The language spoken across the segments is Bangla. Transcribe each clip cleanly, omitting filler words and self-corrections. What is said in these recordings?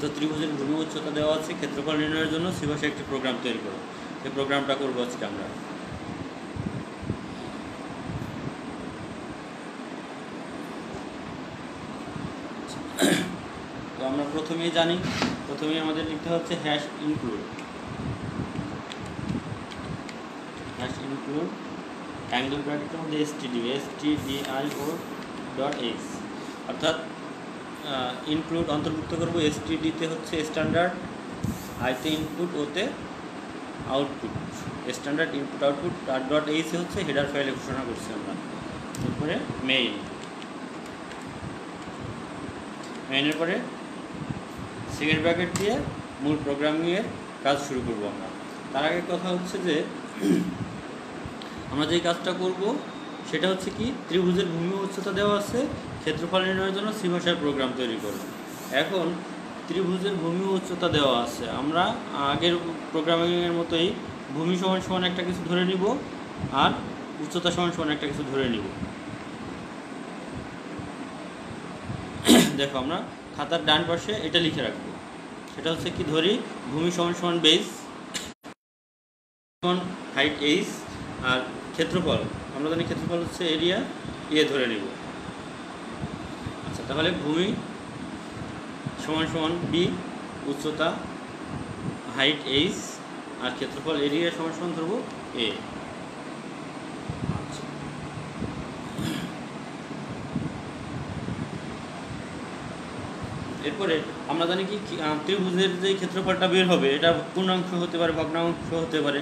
তো ত্রিভুজের ভূমি উচ্চতা দেওয়া আছে, ক্ষেত্রফল নির্ণয়ের জন্য সি ভাষায় একটি প্রোগ্রাম তৈরি করো। এই প্রোগ্রামটা করবো আজকে আমরা। তো আমরা প্রথমেই জানি, প্রথমেই আমাদের লিখতে হচ্ছে হ্যাশ ইনক্লুড অ্যাঙ্গেল ব্র্যাকেটের মধ্যে stdio ডট এক্স, অর্থাৎ ইনক্লুড অন্তর্ভুক্ত করবো। stdতে হচ্ছে স্ট্যান্ডার্ড, আইতে ইনপুট, ওতে output. Standard input output dot H হচ্ছে হেডার ফাইলে ঘোষণা করছি আমরা। এরপরে মেইনের পরে সেকেন্ড ব্র্যাকেট দিয়ে মূল প্রোগ্রামিংয়ের কাজ শুরু করব আমরা। তার আগে কথা হচ্ছে যে আমরা যেই কাজটা করব সেটা হচ্ছে কি, ত্রিভুজের ভূমি উচ্চতা দেওয়া আছে, ক্ষেত্রফল নির্ণয়ের জন্য সি ভাষায় প্রোগ্রাম তৈরি করব। এখন ত্রিভুজের ভূমি উচ্চতা দেওয়া আছে, আমরা আগের প্রোগ্রামিংয়ের মতোই ভূমি সমান সমান একটা কিছু ধরে নিব আর উচ্চতা সমান সমান একটা কিছু ধরে নিব। দেখো আমরা খাতার ডান পাশে এটা লিখে রাখবো, সেটা হচ্ছে কি, ধরি ভূমি সমান সমান বেস সমান হাইট এইচ, আর ক্ষেত্রফল আমরা জানি ক্ষেত্রফল হচ্ছে এরিয়া ধরে নিব। আচ্ছা, তাহলে ভূমি সমান সমান বি, উচ্চতা হাইট এইচ, আর ক্ষেত্রফল এরিয়া সমান সমান ধরবো এ। আচ্ছা, এরপরে আমরা জানি কি, ত্রিভুজের যে ক্ষেত্রফলটা বের হবে এটা পূর্ণাংশ হতে পারে, ভগ্নাংশ হতে পারে।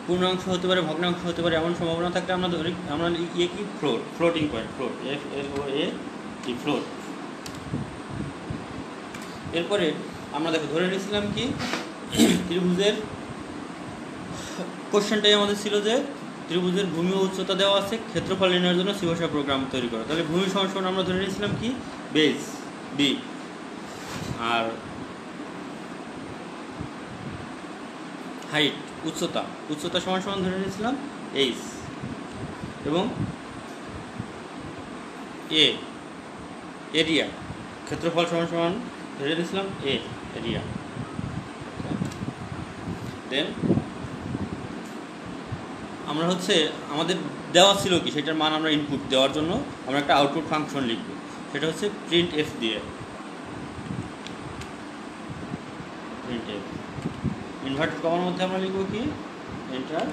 পূর্ণাংশ হতে পারে, ভগ্নাংশ হতে পারে, এমন সম্ভাবনা থাকলে আমরা ধরি, আমরা কি ফ্লোটিং পয়েন্ট, ফ্লোট। এরপরে আমরা দেখো ধরে নিয়েছিলাম কি, ত্রিভুজের কোশ্চেনটাই আমাদের ছিল যে ত্রিভুজের ভূমি ও উচ্চতা দেওয়া আছে, ক্ষেত্রফল নির্ণয়ের জন্য সি ভাষায় প্রোগ্রাম তৈরি করা। তাহলে ভূমি সমান সমান আমরা ধরে নিয়েছিলাম কি, বেস বি, আর হাইট উচ্চতা সমান সমান ধরে নিয়েছিলাম এইচ, এবং এরিয়া ক্ষেত্রফল সমান সমান ধরে নিয়েছিলাম এরিয়া। দেন আমরা হচ্ছে আমাদের দেওয়া ছিল কি, সেটার মান আমরা ইনপুট দেওয়ার জন্য আমরা একটা আউটপুট ফাংশন লিখব, সেটা হচ্ছে প্রিন্ট এফ দিয়ে। প্রিন্ট এফ ইনভার্টেড কমার মধ্যে আমরা লিখব কি, এন্টার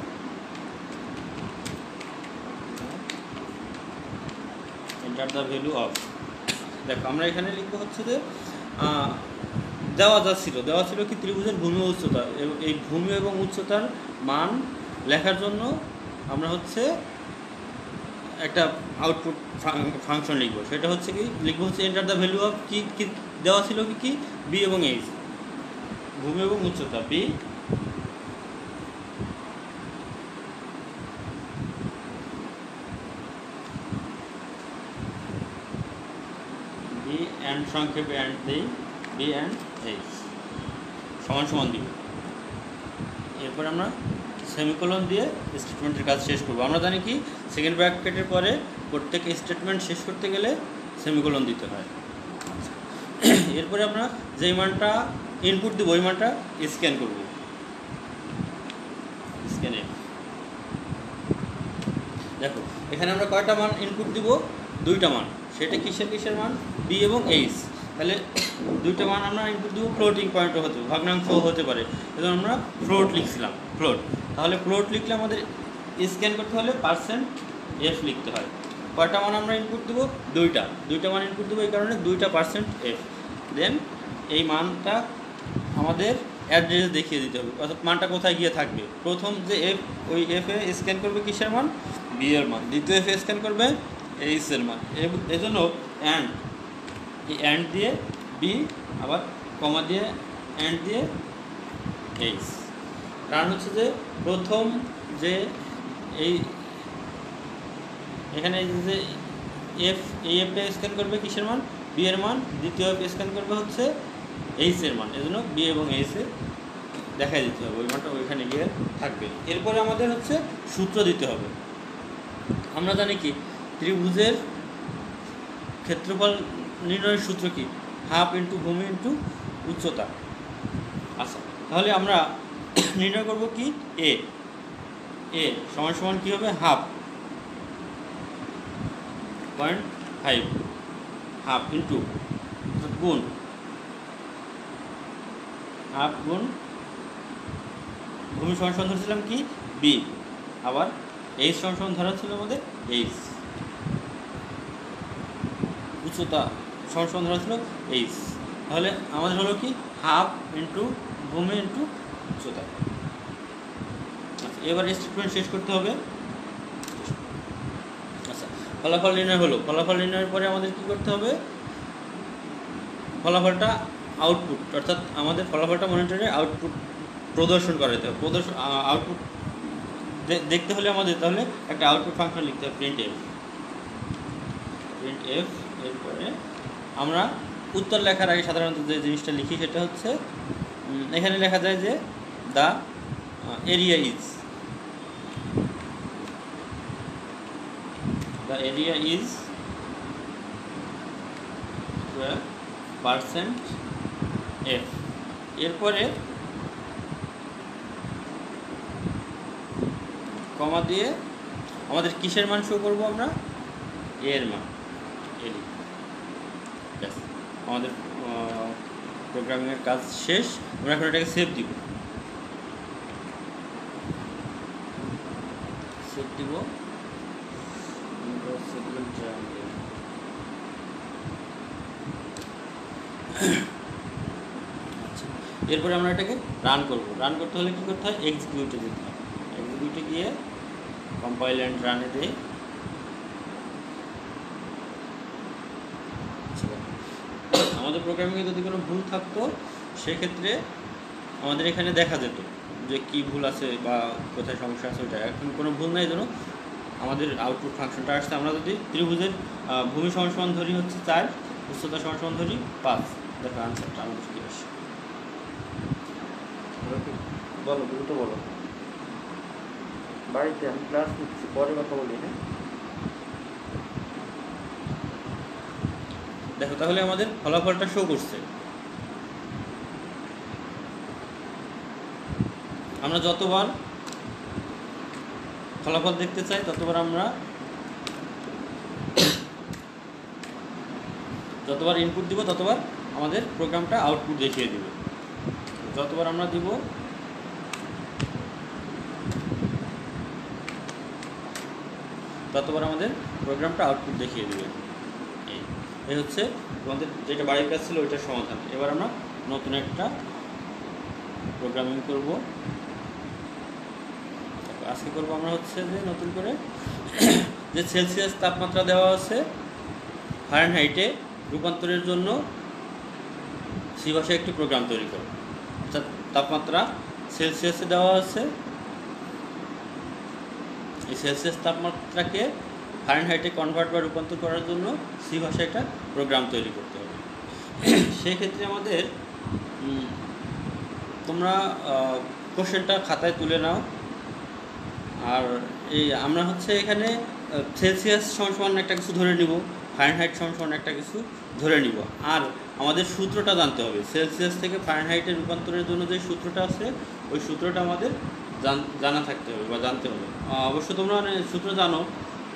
দ্য ভ্যালু অফ। দেখো আমরা এখানে লিখব হচ্ছে যে দেওয়া ছিল কি, ত্রিভুজের ভূমি ও উচ্চতা, এই ভূমি এবং উচ্চতার মান লেখার জন্য আমরা হচ্ছে একটা আউটপুট ফাংশন লিখব, সেটা হচ্ছে কি, লিখব হচ্ছে এন্টার দ্য ভ্যালু অফ কি দেওয়া ছিল কি বি এবং এইচ, ভূমি এবং উচ্চতা বি অ্যান্ড সংক্ষেপে অ্যান্ড দিই বি অ্যান্ড এইচ সমান সমান দিব। এরপর আমরা সেমিকোলন দিয়ে স্টেটমেন্টের কাজ শেষ করব। আমরা জানি কি, সেকেন্ড ব্র্যাকেটের পরে প্রত্যেক স্টেটমেন্ট শেষ করতে গেলে সেমিকোলন দিতে হয়। এরপরে আমরা যেই মানটা ইনপুট দিব ওই মানটা স্ক্যান করব, স্ক্যানে। দেখো এখানে আমরা কয়টা মান ইনপুট দিব, দুইটা মান, সেটা কিসের মান, বি এবং এইচ। তাহলে দুইটা মান আমরা ইনপুট দিব, ফ্লোটিং পয়েন্টও হতে পারে, ভগ্নাংশ হতে পারে, এজন্য আমরা ফ্লোট লিখছিলাম, ফ্লোট। তাহলে ফ্লোট লিখলে আমাদের স্ক্যান করতে হলে %f লিখতে হয়। কয়টা মান আমরা ইনপুট দেবো, দুইটা মান ইনপুট দেবো, এই কারণে 2টা %f। দেন এই মানটা আমাদের অ্যাড্রেস দেখিয়ে দিতে হবে, অর্থাৎ মানটা কোথায় গিয়ে থাকবে। প্রথম যে এফ, ওই এফ এ স্ক্যান করবে কিসের মান, বি এর মান। দ্বিতীয় এফ এ স্ক্যান করবে এইচ এর মান। এজন্য অ্যান্ড দিয়ে বি, আবার কমা দিয়ে অ্যান্ড দিয়ে এইচ। কারণ হচ্ছে যে প্রথম যে এই এখানে যে এফ, এই এফে স্ক্যান করবে কিসের মান, বি এর মান। দ্বিতীয় এফ স্ক্যান করবে হচ্ছে এইচ এর মান, এজন্য বি এবং এইচ এ দেখাই দিতে হবে, ওই মানটা ওইখানে গিয়ে থাকবে। এরপরে আমাদের হচ্ছে সূত্র দিতে হবে। আমরা জানি কি ত্রিভুজের ক্ষেত্রফল নির্ণয়ের সূত্র কি, হাফ ইন্টু ভূমি ইন্টু উচ্চতা। আচ্ছা, তাহলে আমরা নির্ণয় করব কি এ সমান সমান কী হবে, হাফ 0.5 হাফ ইন্টু গুণ হাফ গুণ ভূমি সমান সমান ধরেছিলাম কি বি, আবার এইচ সমান সমান ধরা ছিল আমাদের এইচ, উচ্চতা সমান সমান ধরা ছিল এইচ। তাহলে আমাদের হলো কি হাফ ইন্টু ভূমি ইন্টু উচ্চতা। আচ্ছা, এবার স্টেটমেন্ট শেষ করতে হবে। আচ্ছা, ফলাফল নির্ণয় হলো। ফলাফল নির্ণয়ের পরে আমাদের কি করতে হবে, ফলাফলটা আউটপুট, অর্থাৎ আমাদের ফলাফলটা মনিটরে আউটপুট প্রদর্শন করাতে হবে। আউটপুট দেখতে হলে আমাদের তাহলে একটা আউটপুট ফাংশন লিখতে হবে, প্রিন্ট এফ। এরপরে আমরা উত্তর লেখার আগে সাধারণত যে জিনিসটা লিখি সেটা হচ্ছে, এখানে লেখা যায় যে the area is percent F. এরপরে কমা দিয়ে আমাদের কিসের মান শো করবো, আমরা এর মান, আমাদের প্রোগ্রামিংয়ের কাজ শেষ। আমরা এখন এটাকে সেভ দিব। এরপরে আমরা এটাকে রান করব। রান করতে হলে কী করতে হয়, এক্সিকিউটে যেতে হয়। এক্সিকিউটে গিয়ে কম্পাইল অ্যান্ড রানে দেই। আমাদের প্রোগ্রামিংয়ে যদি কোনো ভুল থাকতো সেক্ষেত্রে আমাদের এখানে দেখা যেত যে কী ভুল আছে বা কোথায় সমস্যা আছে ওইটা। এখন কোনো ভুল নাই, জন্য আমাদের আউটপুট ফাংশনটা আসছে। আমরা যদি ত্রিভুজের ভূমি সমান সমান ধরি হচ্ছে 4, উচ্চতা সমান সমান ধরি 5, দেখো আনসারটা আমাদের কী আসে। বলো, দ্রুত বলো, বাড়িতে আমি ক্লাস নিচ্ছি, পরে কথা বলি। হ্যাঁ, দেখো তাহলে আমাদের ফলাফলটা শো করছে। আমরা যতবার ফলাফল দেখতে চাই ততবার আমরা যতবার ইনপুট দিব ততবার আমাদের প্রোগ্রামটা আউটপুট দেখিয়ে দিবে। যতবার আমরা দিব ততবার আমাদের প্রোগ্রামটা আউটপুট দেখিয়ে দিবে। এই হচ্ছে আমাদের যেটা বাড়ির কাজ ছিল ওইটার সমাধান। এবার আমরা নতুন একটা প্রোগ্রামিং করব। আজকে করব আমরা হচ্ছে যে নতুন করে যে সেলসিয়াস তাপমাত্রা দেওয়া আছে ফারেনহাইটে রূপান্তরের জন্য সি ভাষায় একটি প্রোগ্রাম তৈরি করব। অর্থাৎ তাপমাত্রা সেলসিয়াসে দেওয়া আছে, এই সেলসিয়াস তাপমাত্রাকে ফারেনহাইটে কনভার্ট বা রূপান্তর করার জন্য সি ভাষায় একটা প্রোগ্রাম তৈরি করতে হবে। সেক্ষেত্রে আমাদের তোমরা কোশ্চেনটা খাতায় তুলে নাও। আর এই আমরা হচ্ছে এখানে সেলসিয়াস সমান একটা কিছু ধরে নিব, ফারেনহাইট সমান একটা কিছু ধরে নিব। আর আমাদের সূত্রটা জানতে হবে, সেলসিয়াস থেকে ফারেনহাইটে রূপান্তরের জন্য যে সূত্রটা আছে ওই সূত্রটা আমাদের জানা থাকতে হবে বা জানতে হবে। অবশ্য তোমরা সূত্র জানো,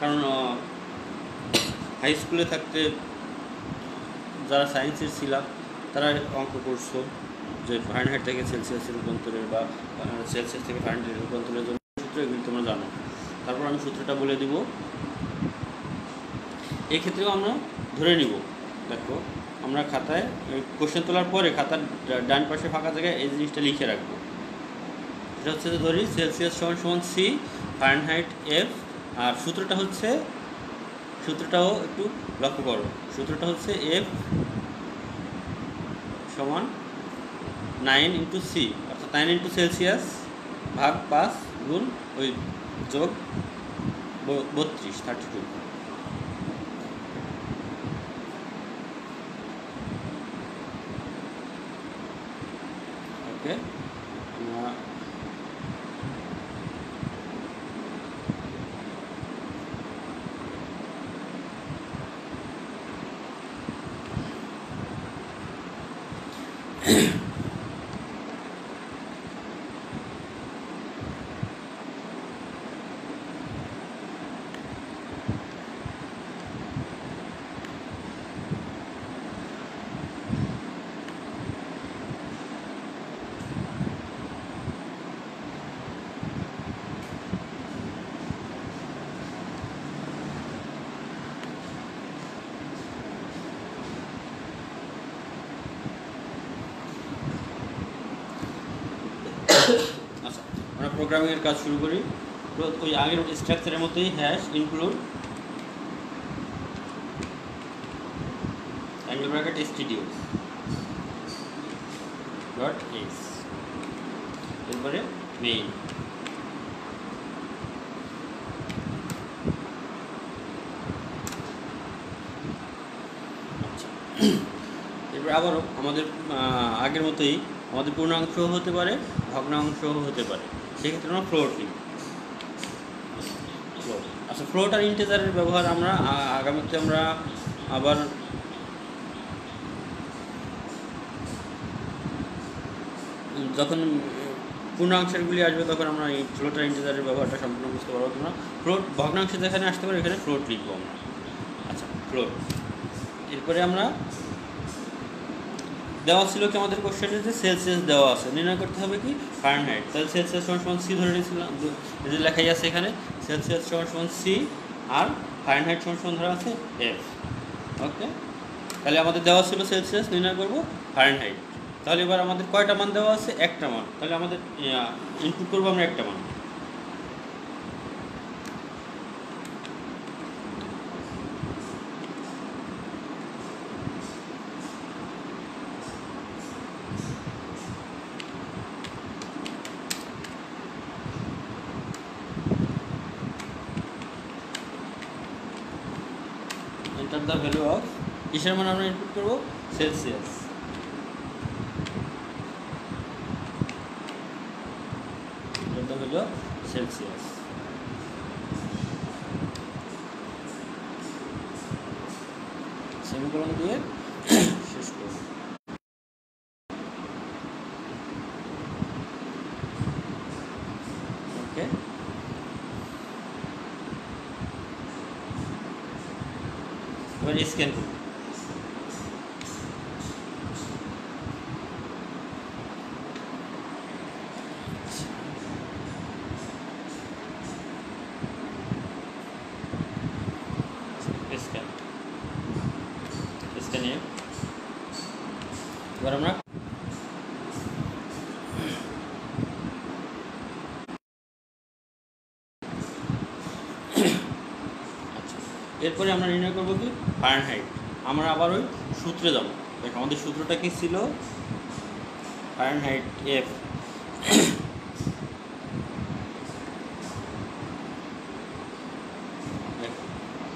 কারণ হাই স্কুলে থাকতে যারা সায়েন্সের ছিল তারা অঙ্ক করছো যে ফারেনহাইট থেকে সেলসিয়াসের রূপান্তরের বা সেলসিয়াস থেকে ফারেনহাইটের রূপান্তরের জন্য সূত্র, এগুলি তোমরা জানো। তারপর আমি সূত্রটা বলে দিব। এই ক্ষেত্রেও আমরা ধরে নিব। দেখো আমরা খাতায় কোশ্চেন তোলার পরে খাতার ডান পাশে ফাঁকা জায়গায় এই জিনিসটা লিখে রাখবো। এটা হচ্ছে যে ধরি সেলসিয়াস সমান সি, ফারেনহাইট এফ, আর সূত্রটাও একটু লক্ষ্য করো। সূত্রটা হচ্ছে এফ সমান 9 ইন্টু সি, অর্থাৎ 9 ইন্টু সেলসিয়াস ভাগ 5 গুণ ওই যোগ 32। ওকে, আমরা আচ্ছা, আমরা প্রোগ্রামিংয়ের কাজ শুরু করি। তো ওই আগের স্ট্রাকচারের মতোই hash include angle bracket stdio dot x, এরপরে মেইন। আচ্ছা, এরপরে আবারও আমাদের আগের মতোই আমাদের পূর্ণাংশ হতে পারে, ভগ্নাংশ হতে পারে, সেক্ষেত্রে আমরা ফ্লোট নিই। ফ্লোট, আচ্ছা, ফ্লোট আর ইন্টিজারের ব্যবহার আমরা আগামীতে আমরা আবার যখন পূর্ণাংশেরগুলি আসবে তখন আমরা এই ফ্লোট আর ইন্টিজারের ব্যবহারটা সম্পূর্ণ বুঝতে পারবো। তোমরা ফ্লোট ভগ্নাংশ যেখানে আসতে পারে এখানে ফ্লোট লিখবো আমরা। আচ্ছা, ফ্লোট। এরপরে আমরা দেওয়া ছিল কি আমাদের কোশ্চেনে যে সেলসিয়াস দেওয়া আছে, নির্ণয় করতে হবে কি ফারেনহাইট। তাহলে সেলসিয়াস সমান সি ধরে নিয়েছিলাম, এই যে লেখাই আছে এখানে সেলসিয়াস সমান সি আর ফারেনহাইট সমান ধরা আছে এফ। ওকে, তাহলে আমাদের দেওয়া ছিল সেলসিয়াস, নির্ণয় করব ফারেনহাইট। তাহলে এবার আমাদের কয়টা মান দেওয়া আছে? একটা মান। তাহলে আমাদের ইনপুট করবো আমরা একটা মান। এন্টার দ্য ভ্যালু অফ কিসের মান আমরা ইনপুট করবো? Celsius. Enter the value of Celsius. Semicolon দিয়ে শেষ করব। ওকে, এবার স্ক্যান করব। স্ক্যানে এবার আমরা এরপরে আমরা নির্ণয় করবো কি ফারেনহাইট। আমরা আবার ওই সূত্রে যাব। দেখো আমাদের সূত্রটা কি ছিল? ফারেনহাইট এফ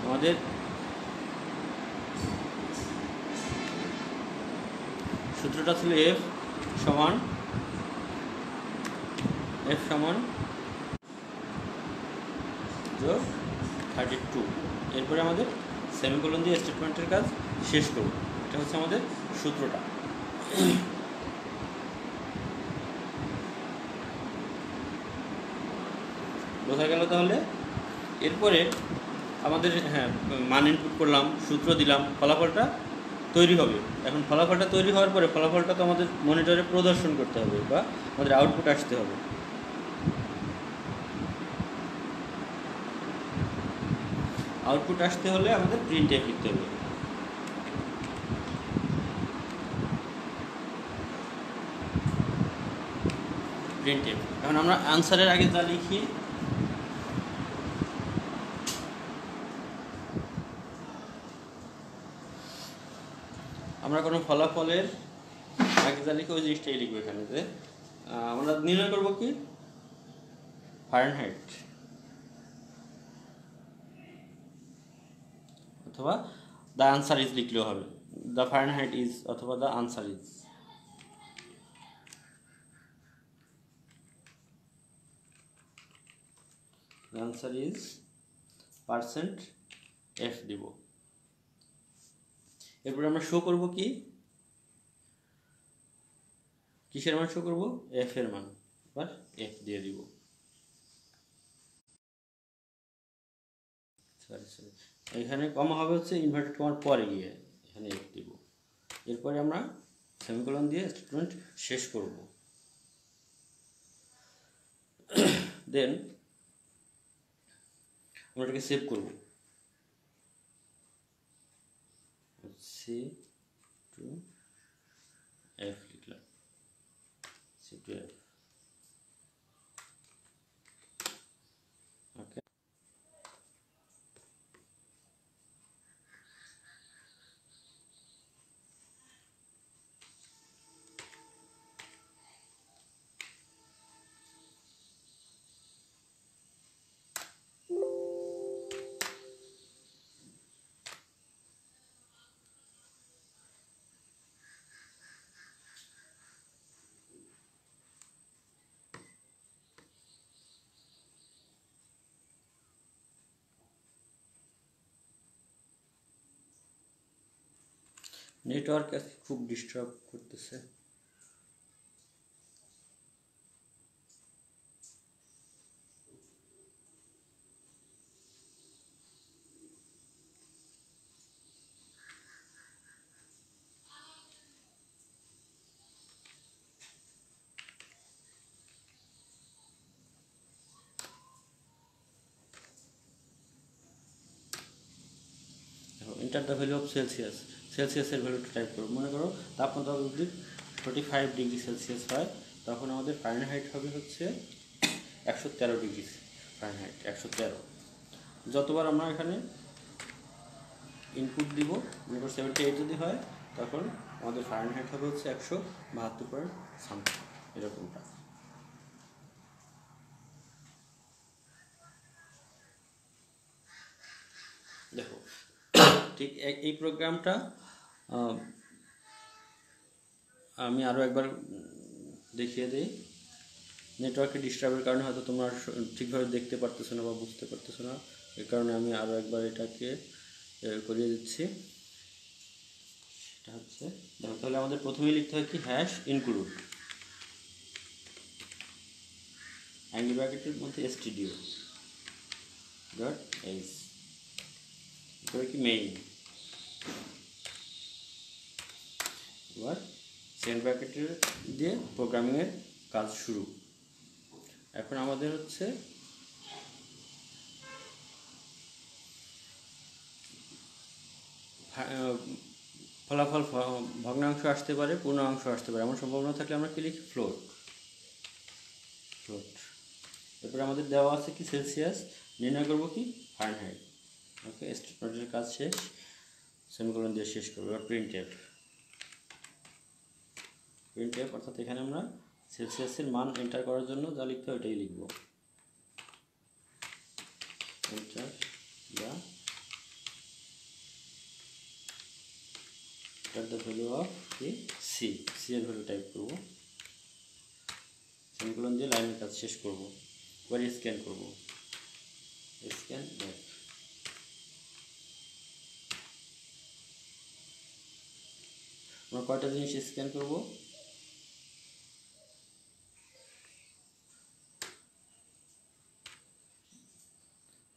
আমাদের সূত্রটা ছিল এফ সমান যোগ 32। এরপরে আমাদের সেমিকোলন দিয়ে স্টেটমেন্টের কাজ শেষ করব। এটা হচ্ছে আমাদের সূত্রটা। বোঝা গেল তাহলে? এরপরে আমাদের মান ইনপুট করলাম, সূত্র দিলাম, ফলাফলটা তৈরি হবে। এখন ফলাফলটা তৈরি হওয়ার পরে ফলাফলটা তো আমাদের মনিটরে প্রদর্শন করতে হবে বা আমাদের আউটপুট আসতে হবে। আউটপুট আসতে হলে আমাদের প্রিন্টএফ লিখতে হবে। প্রিন্টএফ। এখন আমরা আনসারের আগে যা লিখি আমরা কোনো ফলাফলের আগে যা লিখি ওই জিনিসটাই লিখবো এখানে, যে আমরা নির্ণয় করবো কি ফারেনহাইট অথবা দ্য আনসার ইজ লিখলেও হবে। দ্য ফারেনহাইট ইজ অথবা the answer is. The answer is %f দিব। এরপরে আমরা শো করব কি কিসের মান শো করব? এফ এর মান। এবার এফ দিয়ে দিব। সরি এখানে কমা হবে হচ্ছে ইনভার্টেড কমার পরে গিয়ে, এখানে এফ দিব। এরপরে আমরা সেমিকোলন দিয়ে স্টেটমেন্ট শেষ করব। দেন আমরা এটাকে সেভ করব। সি টু এফ লিখলাম, C to F. Okay, network আজকে খুব ডিস্টার্ব করতেছে। Enter the value of Celsius. সেলসিয়াসের ভ্যালুটা টাইপ করব। মনে করো তাপমাত্রা যদি 45 ডিগ্রি সেলসিয়াস হয়, তখন আমাদের ফারেনহাইট হবে হচ্ছে 113 ডিগ্রি ফারেনহাইট, 113। যতবার আমরা এখানে ইনপুট দিব, মনে করো 78 যদি হয়, তখন আমাদের ফারেনহাইট হবে হচ্ছে 172.something, এরকমটা। দেখো ঠিক এই প্রোগ্রামটা আমি আরও একবার দেখিয়ে দিই। নেটওয়ার্কের ডিস্টার্বের কারণে হয়তো তোমরা ঠিকভাবে দেখতে পারতেছো না বা বুঝতে পারতেছো না, এর কারণে আমি আরও একবার এটাকে করিয়ে দিচ্ছি। সেটা হচ্ছে, দেখো তাহলে আমাদের প্রথমেই লিখতে হয় কি, হ্যাশ ইনক্লুড অ্যাঙ্গেল ব্র্যাকেটের মধ্যে stdio ডট এইচ, এরপরে কি মেইন। এবার সেন্ড ব্র্যাকেটের দিয়ে প্রোগ্রামিংয়ের কাজ শুরু। এখন আমাদের হচ্ছে ফলাফল ভগ্নাংশ আসতে পারে, পূর্ণাংশ আসতে পারে, এমন সম্ভাবনা থাকলে আমরা কি লিখি, ফ্লোট। এরপরে আমাদের দেওয়া আছে কি, সেলসিয়াস, নির্ণয় করবো কি, ফারেনহাইট। ওকে, স্টেটমেন্টের কাজ শেষ, সেমিকোলন দিয়ে শেষ করবো। এবার প্রিন্ট এফ অর্থাৎ এখানে আমরা সেলসিয়াসের মান এন্টার করার জন্য যা লিখতে হয় ওইটাই লিখব। এন্টার দ্য ভ্যালু অফ কি, সি এর ভ্যালু টাইপ করব, সেমিকোলন দিয়ে লাইনের কাজ শেষ করব। এবার স্ক্যান করব, স্ক্যান ব্যাক। আমরা কয়টা জিনিস স্ক্যান করব,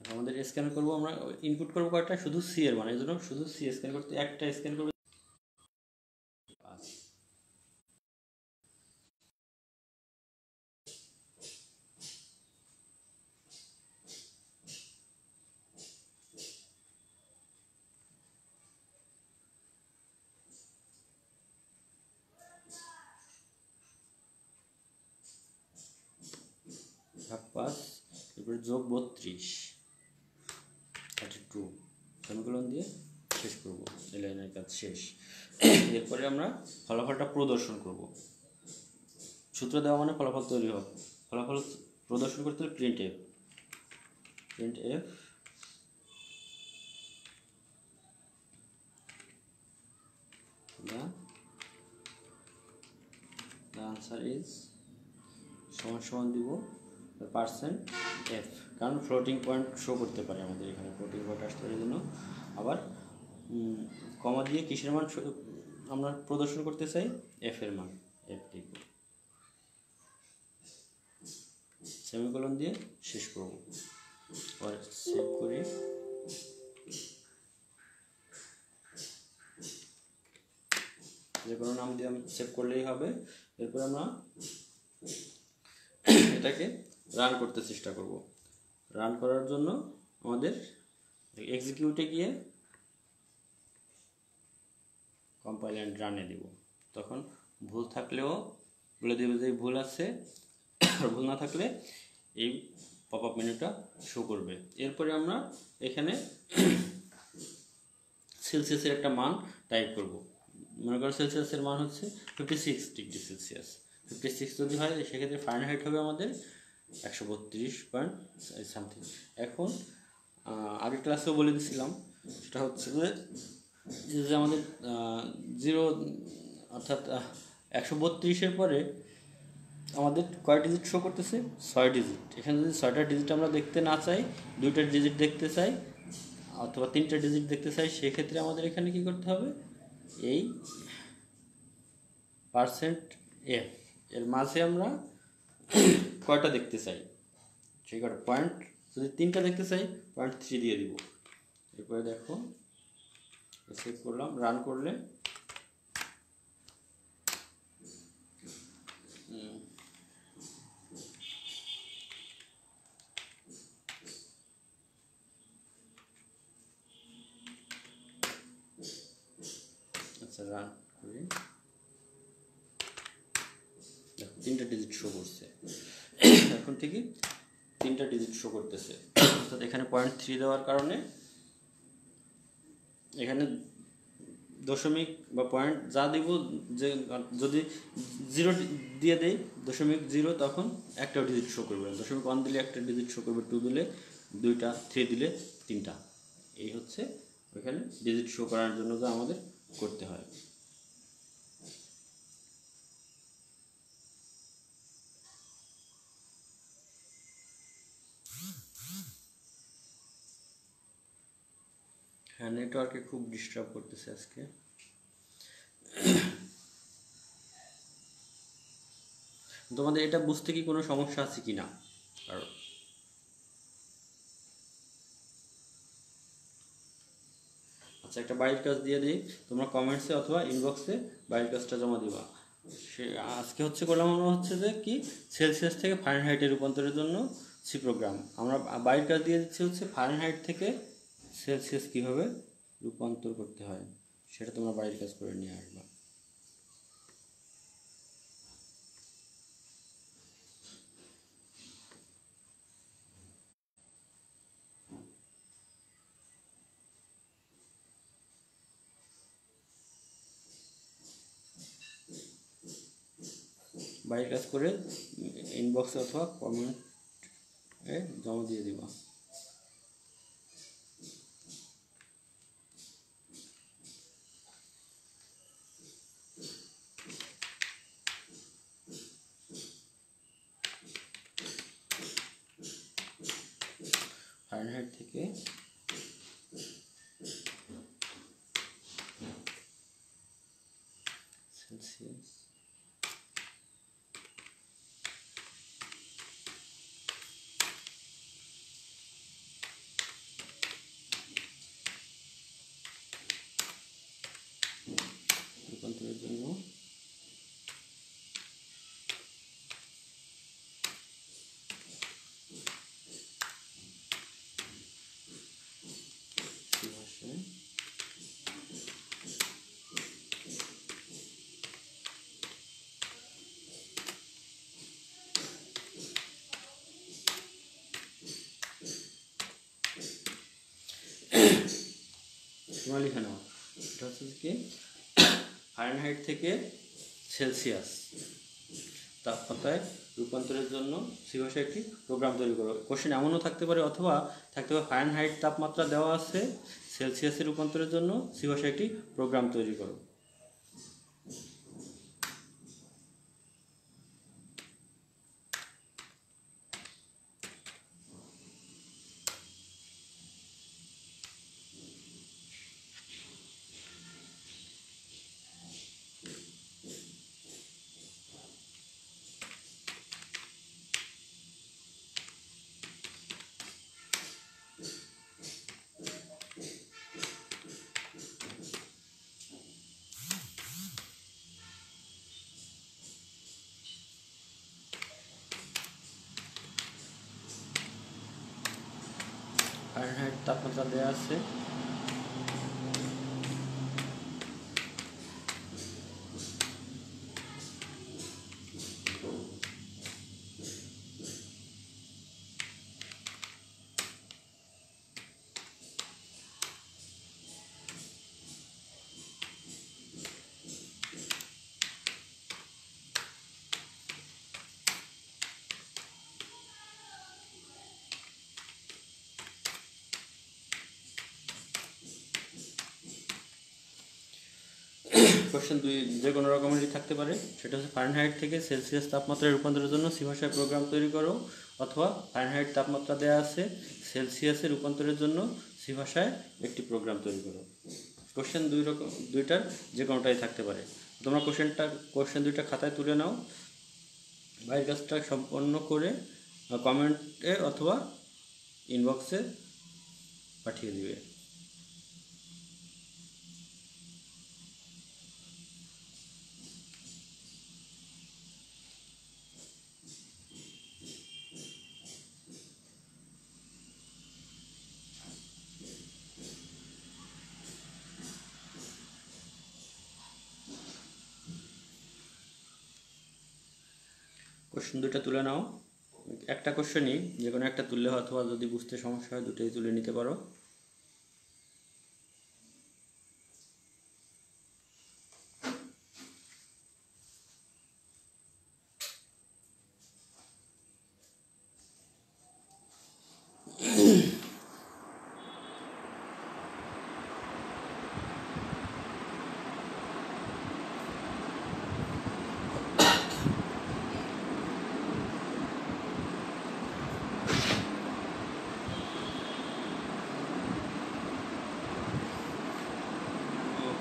আমাদের স্ক্যান করব, আমরা ইনপুট করব কয়টা, শুধু সি এর মান, এই জন্য শুধু সি স্ক্যান করতে একটা স্ক্যান করব। ভাগ 5, এরপরে যোগ 32, 32, সেমিকোলন দিয়ে শেষ করব, এই লাইনের কাজ শেষ। এরপরে আমরা ফলাফলটা প্রদর্শন করব। সূত্র দেওয়া মানে ফলাফল তৈরি হবে। ফলাফল প্রদর্শন করতে হলে print F the answer is সমান দিব %f, কারণ ফ্লোটিং পয়েন্ট শো করতে পারে আমাদের এখানে, ফ্লোটিং পয়েন্ট আসতে পারে, জন্য আবার কমা দিয়ে কিসের মান আমরা প্রদর্শন করতে চাই, এফ এর মান, এফ লিখব। সেমিকোলন দিয়ে শেষ করব। আর সেভ করি। যে কোনো নাম দিয়ে আমি সেভ করলেই হবে। এরপর আমরা এটাকে রান করতে চেষ্টা করব। রান করার জন্য আমাদের এক্সিকিউটে গিয়ে কম্পাইল অ্যান্ড রানে দেব। তখন ভুল থাকলেও বলে দেবে যে ভুল আছে, আর ভুল না থাকলে এই পপ আপ মেনুটা শো করবে। এরপরে আমরা এখানে সেলসিয়াসের একটা মান টাইপ করব। মনে করো সেলসিয়াসের মান হচ্ছে 56 ডিগ্রি সেলসিয়াস। 56 যদি হয় সেক্ষেত্রে ফারেনহাইট হবে আমাদের 132 পয়েন্ট সামথিং। এখন আগের ক্লাসেও বলে দিয়েছিলাম, সেটা হচ্ছে যে আমাদের 0 অর্থাৎ 132-এর পরে আমাদের কয় ডিজিট শো করতেছে? 6 ডিজিট। এখানে যদি 6টা ডিজিট আমরা দেখতে না চাই, 2টা ডিজিট দেখতে চাই অথবা 3টা ডিজিট দেখতে চাই, সেক্ষেত্রে আমাদের এখানে কি করতে হবে? এই %f এর মাঝে আমরা কয়টা দেখতে চাই সেই কয়টা পয়েন্ট, যদি 3টা দেখতে চাই 0.3 দিয়ে দিব। এরপরে দেখো সেভ করলাম, রান করলে আচ্ছা রান করি, দেখো 3টা ডিজিট শো করছে। এখন ঠিকই 3টা ডিজিট শো করতেছে। অর্থাৎ এখানে 0.3 দেওয়ার কারণে এখানে দশমিক বা পয়েন্ট যা দিব, যে যদি 0 দিয়ে দেই 0.0 তখন একটা ডিজিট শো করবে, 0.1 দিলে একটা ডিজিট শো করবে, 2 দিলে 2টা, 3 দিলে 3টা। এই হচ্ছে ওইখানে ডিজিট শো করার জন্য যা আমাদের করতে হয়। হ্যাঁ, নেটওয়ার্কে খুব ডিস্টার্ব করতেছে আজকে। তোমাদের এটা বুঝতে কি কোনো সমস্যা আছে কি না? আর আচ্ছা, একটা বাড়ির কাজ দিয়ে দিই, তোমরা কমেন্টসে অথবা ইনবক্সে বাড়ির কাজটা জমা দিবা। সে আজকে করলাম আমরা হচ্ছে যে কি সেলসিয়াস থেকে ফারেনহাইটে রূপান্তরের জন্য সি প্রোগ্রাম। আমরা বাড়ির কাজ দিয়ে দিচ্ছি হচ্ছে ফারেনহাইট থেকে সেলসিয়াস কীভাবে রূপান্তর করতে হয় সেটা তোমরা বাড়ির কাজ করে নিয়ে আসবা। বাড়ির কাজ করে ইনবক্সে অথবা কমেন্টে জমা দিয়ে দিবা। ফারেনহাইট থেকে সেলসিয়াস রূপান্তরের জন্য লিখে নাও। এটা হচ্ছে কি ফারেনহাইট থেকে সেলসিয়াস তাপমাত্রায় রূপান্তরের জন্য সি ভাষায় একটি প্রোগ্রাম তৈরি করো। কোশ্চেন এমনও থাকতে পারে অথবা থাকতে পারে ফারেনহাইট তাপমাত্রা দেওয়া আছে, সেলসিয়াসে রূপান্তরের জন্য সি ভাষায় একটি প্রোগ্রাম তৈরি করো। তাপমাত্রা দেওয়া আছে। কোশ্চেন 2 যে কোনো রকমেরই থাকতে পারে, সেটা হচ্ছে ফারেনহাইট থেকে সেলসিয়াস তাপমাত্রায় রূপান্তরের জন্য সি ভাষায় প্রোগ্রাম তৈরি করো, অথবা ফারেনহাইট তাপমাত্রা দেওয়া আছে, সেলসিয়াসে রূপান্তরের জন্য সি ভাষায় একটি প্রোগ্রাম তৈরি করো। কোশ্চেন দুইটার যে কোনোটাই থাকতে পারে। তোমরা কোশ্চেন দুইটা খাতায় তুলে নাও, বাইরের কাজটা সম্পন্ন করে কমেন্টে অথবা ইনবক্সে পাঠিয়ে দিবে। কোশ্চেন দুইটা তুলে নাও, একটা কোশ্চেনই যে কোনো একটা তুললে, অথবা যদি বুঝতে সমস্যা হয় দুটোই তুলে নিতে পারো।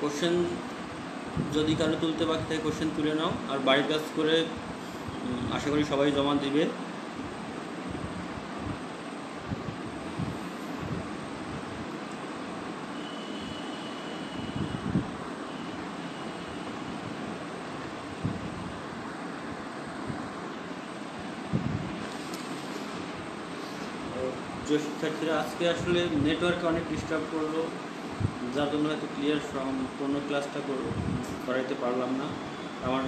কোশ্চেন যদি কারো তুলতে বাকি থাকে কোশ্চেন তুলে নাও, আর বাড়ির কাজ করে আশা করি সবাই জমা দিবে। যে শিক্ষার্থীরা আজকে আসলে নেটওয়ার্কে অনেক ডিস্টার্ব করলো, যার জন্য হয়তো ক্লিয়ার সম্পূর্ণ ক্লাসটা করাইতে পারলাম না। আমার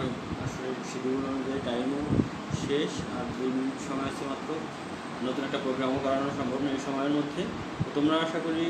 আসলে শিডিউল অনুযায়ী টাইমও শেষ, আর 2 মিনিট সময় আছে মাত্র। নতুন একটা প্রোগ্রামও করানো সম্ভব না এই সময়ের মধ্যে। তোমরা আশা করি